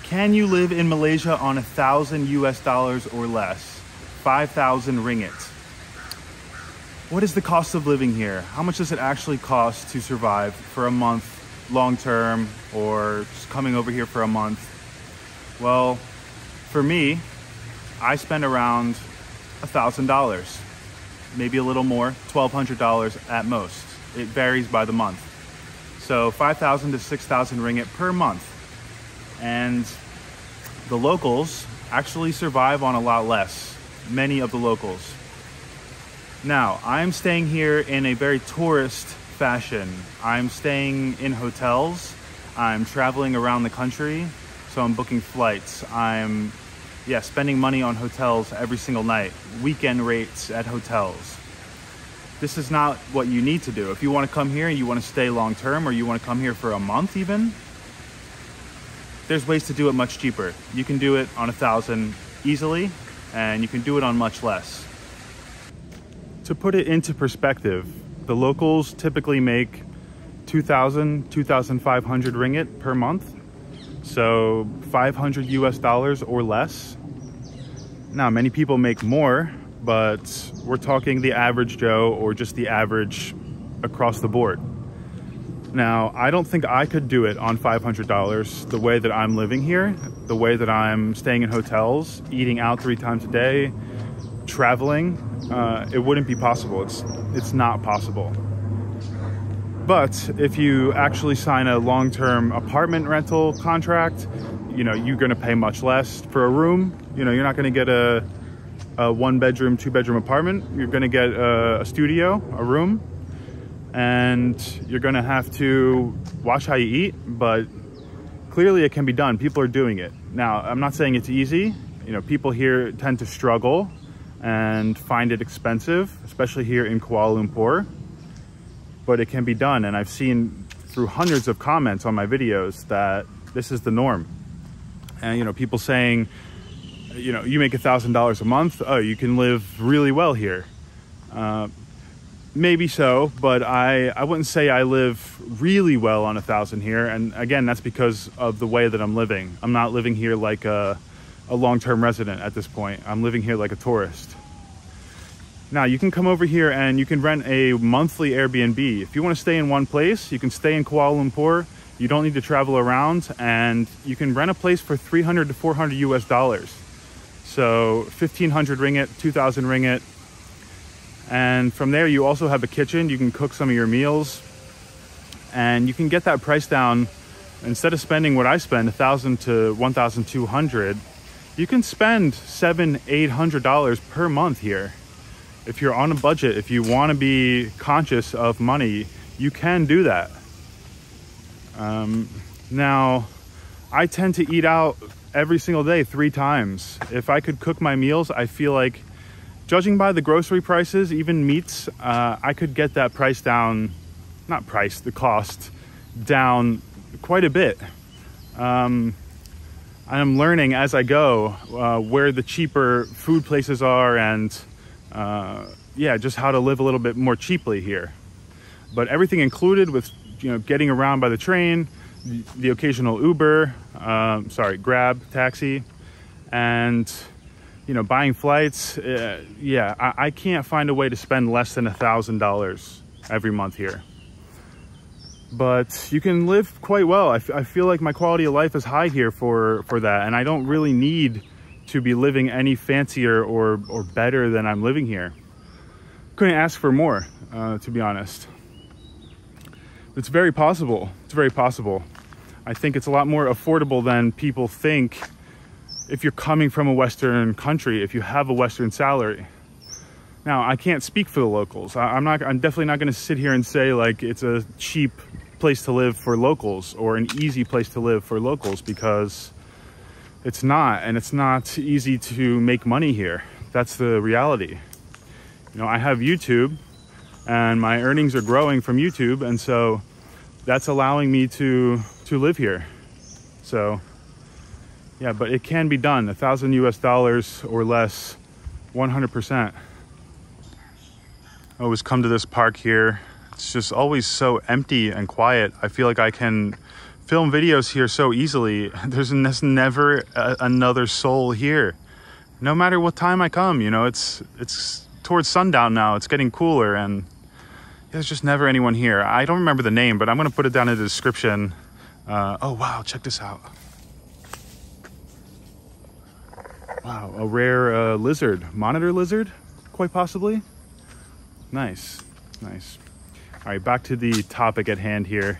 Can you live in Malaysia on 1,000 US dollars or less? 5,000 ringgit. What is the cost of living here? How much does it actually cost to survive for a month, long term, or just coming over here for a month? Well, for me, I spend around $1,000, maybe a little more, $1,200 at most. It varies by the month. So 5,000 to 6,000 ringgit per month. And the locals actually survive on a lot less, many of the locals. Now, I'm staying here in a very tourist fashion. I'm staying in hotels. I'm traveling around the country. So I'm booking flights. I'm spending money on hotels every single night. Weekend rates at hotels. This is not what you need to do. If you want to come here and you want to stay long term, or you want to come here for a month even, there's ways to do it much cheaper. You can do it on 1,000 easily, and you can do it on much less. To put it into perspective, the locals typically make 2,000, 2,500 ringgit per month. So 500 US dollars or less. Now, many people make more, but we're talking the average Joe, or just the average across the board. Now, I don't think I could do it on $500 the way that I'm living here, the way that I'm staying in hotels, eating out 3 times a day, traveling. It wouldn't be possible. It's not possible. But if you actually sign a long-term apartment rental contract, you're going to pay much less for a room. You're not going to get a 1-bedroom, 2-bedroom apartment. You're going to get a studio, a room, and you're going to have to watch how you eat, but clearly it can be done. People are doing it. Now, I'm not saying it's easy. People here tend to struggle and find it expensive, especially here in Kuala Lumpur, but it can be done. And I've seen through hundreds of comments on my videos that this is the norm. And, people saying, you make $1,000 a month, oh, you can live really well here. Maybe so, but I wouldn't say I live really well on 1,000 here. And again, that's because of the way that I'm living. I'm not living here like a long-term resident at this point. I'm living here like a tourist. Now, you can come over here and you can rent a monthly Airbnb. If you want to stay in one place, you can stay in Kuala Lumpur. You don't need to travel around, and you can rent a place for 300 to 400 US dollars. So 1,500 ringgit, 2,000 ringgit. And from there, you also have a kitchen. You can cook some of your meals, and you can get that price down. Instead of spending what I spend, 1,000 to 1,200, you can spend $700-800 per month here. If you're on a budget, if you want to be conscious of money, you can do that. Now, I tend to eat out every single day 3 times. If I could cook my meals, I feel like, judging by the grocery prices, even meats, I could get that price down, the cost down quite a bit. I'm learning as I go where the cheaper food places are, and just how to live a little bit more cheaply here. But everything included with getting around by the train, the occasional Uber, Grab, taxi, and buying flights. I can't find a way to spend less than $1,000 every month here. But you can live quite well. I feel like my quality of life is high here for that, and I don't really need to be living any fancier or better than I'm living here. Couldn't ask for more, to be honest. It's very possible. It's very possible. I think it's a lot more affordable than people think if you're coming from a Western country, if you have a Western salary. Now, I can't speak for the locals. I'm definitely not going to sit here and say like it's a cheap place to live for locals or an easy place to live for locals, because it's not, and it's not easy to make money here. That's the reality. I have YouTube, and my earnings are growing from YouTube, and so that's allowing me to live here. So yeah, but it can be done. 1,000 US dollars or less, 100%. I always come to this park here. It's just always so empty and quiet. I feel like I can film videos here so easily. There's never another soul here. No matter what time I come, you know, it's towards sundown now. It's getting cooler and there's just never anyone here. I don't remember the name, but I'm going to put it down in the description. Oh, wow. Check this out. Wow. A rare lizard. Monitor lizard, quite possibly. Nice. Nice. All right, back to the topic at hand here.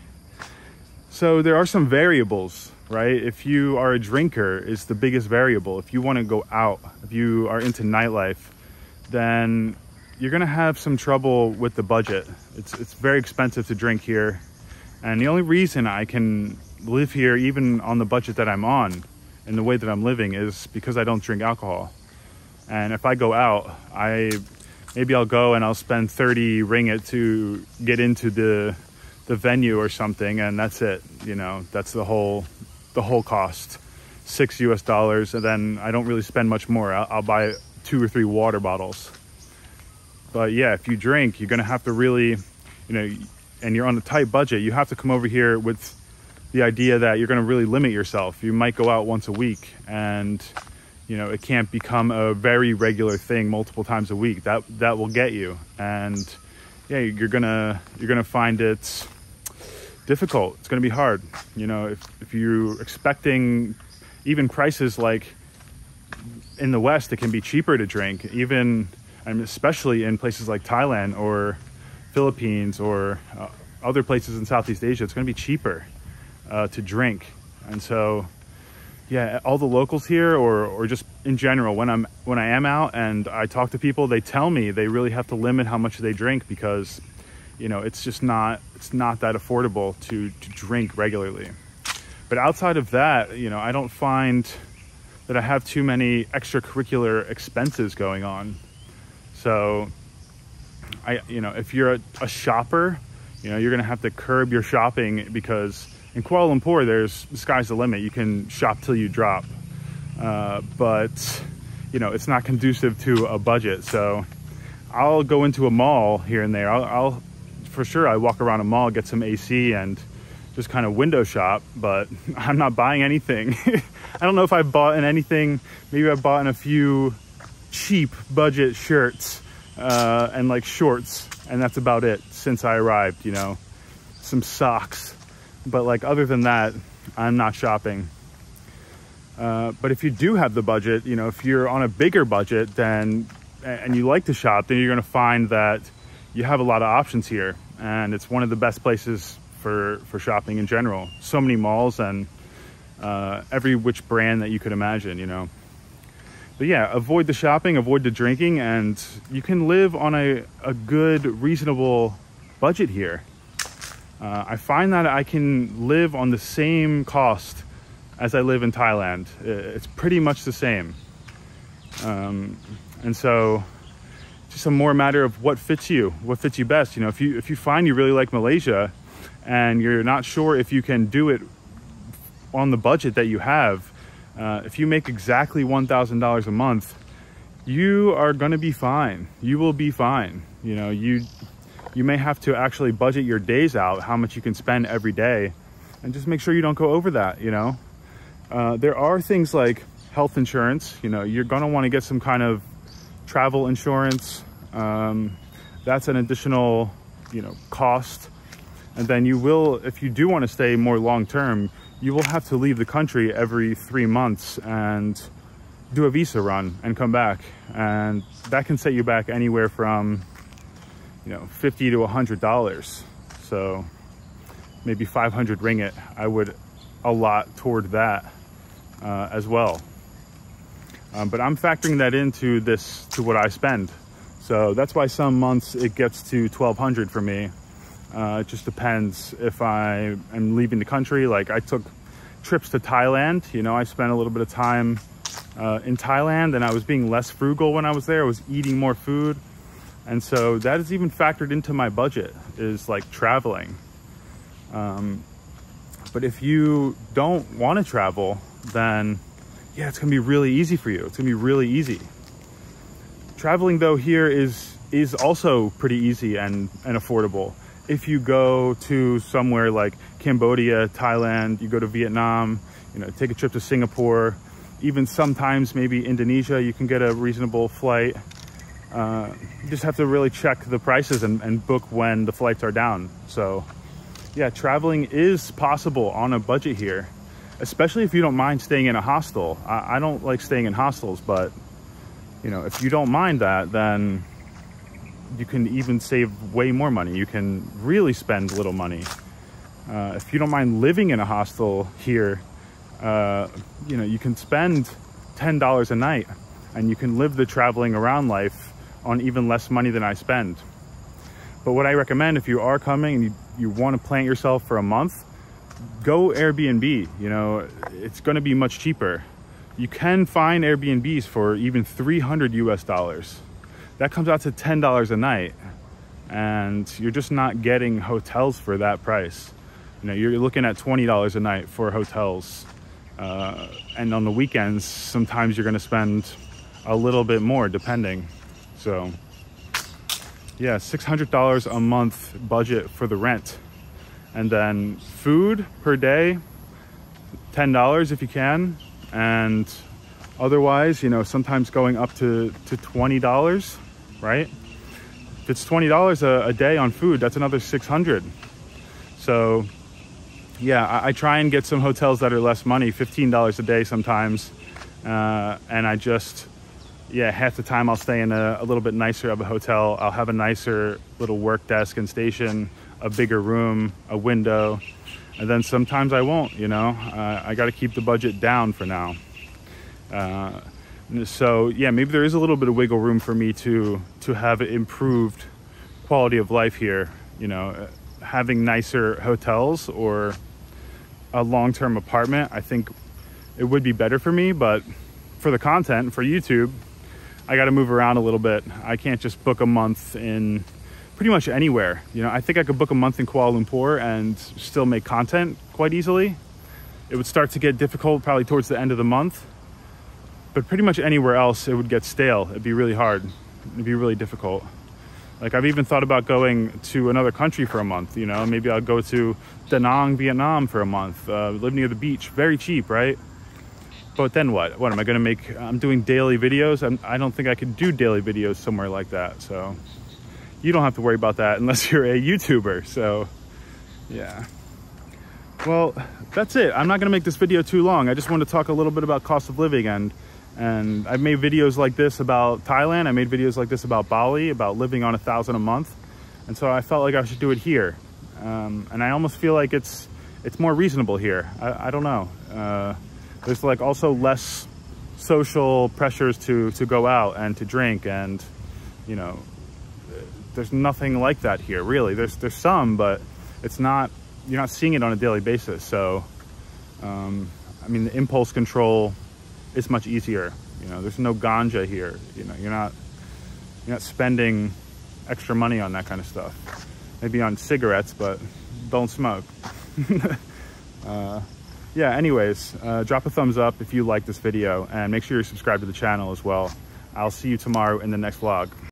So there are some variables, right? If you are a drinker, it's the biggest variable. If you want to go out, if you are into nightlife, then you're going to have some trouble with the budget. It's very expensive to drink here. And the only reason I can live here, even on the budget that I'm on, and the way that I'm living, is because I don't drink alcohol. And if I go out, maybe I'll go and I'll spend 30 ringgit to get into the venue or something, and that's it. You know, that's the whole cost, $6 US, and then I don't really spend much more. I'll buy 2 or 3 water bottles. But yeah, if you drink, you're gonna have to really, you know, and you're on a tight budget, you have to come over here with the idea that you're gonna really limit yourself. You might go out once a week, and you know, it can't become a very regular thing multiple times a week. That will get you. And yeah, you're gonna find it difficult. It's gonna be hard. You know, if you're expecting even prices like in the West, it can be cheaper to drink, even, and especially in places like Thailand or Philippines or other places in Southeast Asia, it's gonna be cheaper to drink. And so yeah, all the locals here, or just in general, when I am out and I talk to people, they tell me they really have to limit how much they drink because, you know, it's not that affordable to drink regularly. But outside of that, you know, I don't find that I have too many extracurricular expenses going on. So you know, if you're a shopper, you know, you're gonna have to curb your shopping, because in Kuala Lumpur, the sky's the limit. You can shop till you drop. But, you know, it's not conducive to a budget. So I'll go into a mall here and there. I'll for sure, I walk around a mall, get some AC and just kind of window shop, but I'm not buying anything. I don't know if I've bought in anything. Maybe I've bought in a few cheap budget shirts and like shorts, and that's about it since I arrived, you know, some socks. But like, other than that, I'm not shopping. But if you do have the budget, you know, if you're on a bigger budget then, and you like to shop, then you're going to find that you have a lot of options here. And it's one of the best places for shopping in general. So many malls and every which brand that you could imagine, you know. But yeah, avoid the shopping, avoid the drinking, and you can live on a good, reasonable budget here. I find that I can live on the same cost as I live in Thailand. It's pretty much the same. And so just a more matter of what fits you best. You know, if you find you really like Malaysia and you're not sure if you can do it on the budget that you have, if you make exactly $1,000 a month, you are going to be fine. You will be fine. You know, you may have to actually budget your days out, how much you can spend every day, and just make sure you don't go over that, you know. There are things like health insurance. You know, you're going to want to get some kind of travel insurance. That's an additional, you know, cost. And then you will, if you do want to stay more long-term, you will have to leave the country every 3 months and do a visa run and come back. And that can set you back anywhere from, you know, $50 to $100. So maybe 500 ringgit, I would allot toward that as well. But I'm factoring that into to what I spend. So that's why some months it gets to 1,200 for me. It just depends if I am leaving the country. Like, I took trips to Thailand. You know, I spent a little bit of time in Thailand, and I was being less frugal when I was there. I was eating more food. And so that is even factored into my budget, is like traveling. But if you don't want to travel, then yeah, it's gonna be really easy for you. It's gonna be really easy. Traveling though here is also pretty easy and affordable. if you go to somewhere like Cambodia, Thailand, you go to Vietnam, you know, take a trip to Singapore, even sometimes maybe Indonesia, you can get a reasonable flight. You just have to really check the prices and book when the flights are down. So yeah, traveling is possible on a budget here, especially if you don't mind staying in a hostel. I don't like staying in hostels, but you know, if you don't mind that, then you can even save way more money. You can really spend little money. If you don't mind living in a hostel here, you know, you can spend $10 a night and you can live the traveling around life on even less money than I spend. But what I recommend, if you are coming and you want to plant yourself for a month, go Airbnb. You know, it's going to be much cheaper. You can find Airbnbs for even $300 US. That comes out to $10 a night, and you're just not getting hotels for that price. You know, you're looking at $20 a night for hotels, and on the weekends sometimes you're going to spend a little bit more depending. So yeah, $600 a month budget for the rent, and then food per day $10 if you can, and otherwise, you know, sometimes going up to $20, right? If it's $20 a day on food, that's another $600. So yeah, I try and get some hotels that are less money, $15 a day sometimes, and I just, yeah, half the time I'll stay in a little bit nicer of a hotel. I'll have a nicer little work desk and station, a bigger room, a window, and then sometimes I won't, you know. I got to keep the budget down for now. So yeah, maybe there is a little bit of wiggle room for me to have improved quality of life here, you know, having nicer hotels or a long-term apartment. I think it would be better for me, but for the content, for YouTube, I got to move around a little bit. I can't just book a month in pretty much anywhere. You know, I think I could book a month in Kuala Lumpur and still make content quite easily. It would start to get difficult probably towards the end of the month, but pretty much anywhere else it would get stale. It'd be really hard. It'd be really difficult. Like, I've even thought about going to another country for a month, you know. Maybe I'll go to Da Nang, Vietnam for a month, live near the beach, very cheap, right? But then what? What am I gonna make? I'm doing daily videos. I don't think I could do daily videos somewhere like that. So you don't have to worry about that unless you're a YouTuber. So yeah. Well, that's it. I'm not gonna make this video too long. I just wanted to talk a little bit about cost of living, and I've made videos like this about Thailand. I made videos like this about Bali, about living on $1,000 a month. And so I felt like I should do it here. And I almost feel like it's more reasonable here. I don't know. There's like also less social pressures to go out and to drink, and you know, there's nothing like that here really. There's some, but it's not, you're not seeing it on a daily basis. So I mean, the impulse control is much easier. You know, there's no ganja here. You know, you're not spending extra money on that kind of stuff. Maybe on cigarettes, but don't smoke. Yeah, anyways, drop a thumbs up if you like this video, and make sure you're subscribed to the channel as well. I'll see you tomorrow in the next vlog.